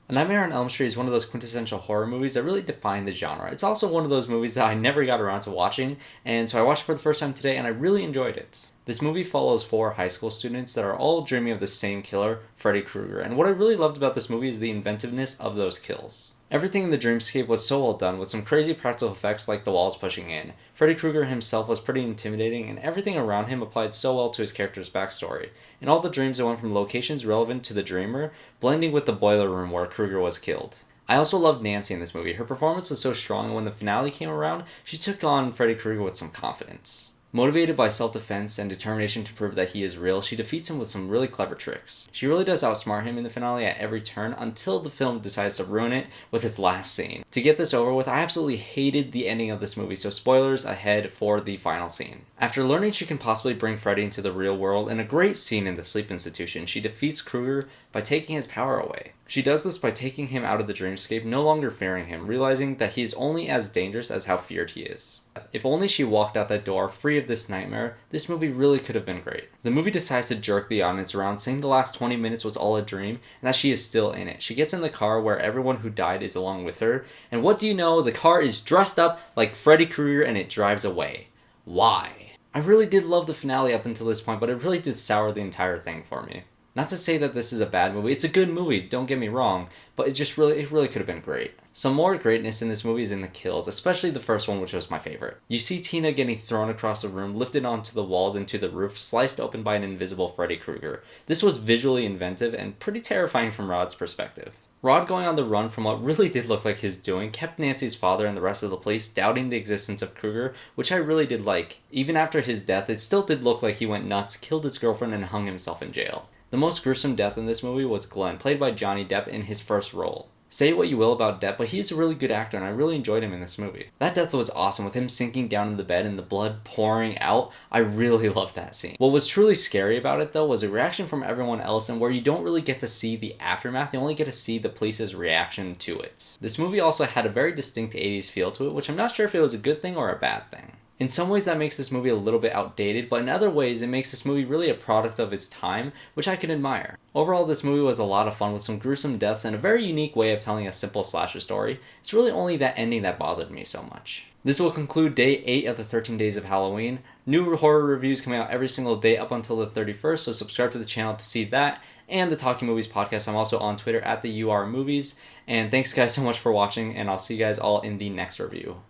A Nightmare on Elm Street is one of those quintessential horror movies that really define the genre. It's also one of those movies that I never got around to watching, and so I watched it for the first time today and I really enjoyed it. This movie follows 4 high school students that are all dreaming of the same killer, Freddy Krueger, and what I really loved about this movie is the inventiveness of those kills. Everything in the dreamscape was so well done, with some crazy practical effects like the walls pushing in. Freddy Krueger himself was pretty intimidating, and everything around him applied so well to his character's backstory. In all the dreams, it went from locations relevant to the dreamer, blending with the boiler room where Krueger was killed. I also loved Nancy in this movie. Her performance was so strong, and when the finale came around, she took on Freddy Krueger with some confidence. Motivated by self-defense and determination to prove that he is real, she defeats him with some really clever tricks. She really does outsmart him in the finale at every turn until the film decides to ruin it with its last scene. To get this over with, I absolutely hated the ending of this movie, so spoilers ahead for the final scene. After learning she can possibly bring Freddy into the real world in a great scene in the sleep institution, she defeats Krueger by taking his power away. She does this by taking him out of the dreamscape, no longer fearing him, realizing that he is only as dangerous as how feared he is. If only she walked out that door free of this nightmare, this movie really could have been great. The movie decides to jerk the audience around, saying the last 20 minutes was all a dream, and that she is still in it. She gets in the car where everyone who died is along with her, and what do you know, the car is dressed up like Freddy Krueger and it drives away. Why? I really did love the finale up until this point, but it really did sour the entire thing for me. Not to say that this is a bad movie, it's a good movie, don't get me wrong, but it really could have been great. Some more greatness in this movie is in the kills, especially the first one, which was my favorite. You see Tina getting thrown across the room, lifted onto the walls and to the roof, sliced open by an invisible Freddy Krueger. This was visually inventive and pretty terrifying from Rod's perspective. Rod going on the run from what really did look like his doing kept Nancy's father and the rest of the police doubting the existence of Krueger, which I really did like. Even after his death, it still did look like he went nuts, killed his girlfriend, and hung himself in jail. The most gruesome death in this movie was GLEN, played by Johnny Depp in his first role. Say what you will about Depp, but he's a really good actor and I really enjoyed him in this movie. That death was awesome, with him sinking down in the bed and the blood pouring out. I really loved that scene. What was truly scary about it though was a reaction from everyone else, and where you don't really get to see the aftermath, you only get to see the police's reaction to it. This movie also had a very distinct 80s feel to it, which I'm not sure if it was a good thing or a bad thing. In some ways that makes this movie a little bit outdated, but in other ways it makes this movie really a product of its time, which I can admire. Overall, this movie was a lot of fun with some gruesome deaths and a very unique way of telling a simple slasher story. It's really only that ending that bothered me so much. This will conclude day 8 of the 13 days of Halloween. New horror reviews coming out every single day up until the 31st, so subscribe to the channel to see that, and the Talking Movies podcast. I'm also on Twitter at the UR Movies, and thanks guys so much for watching, and I'll see you guys all in the next review.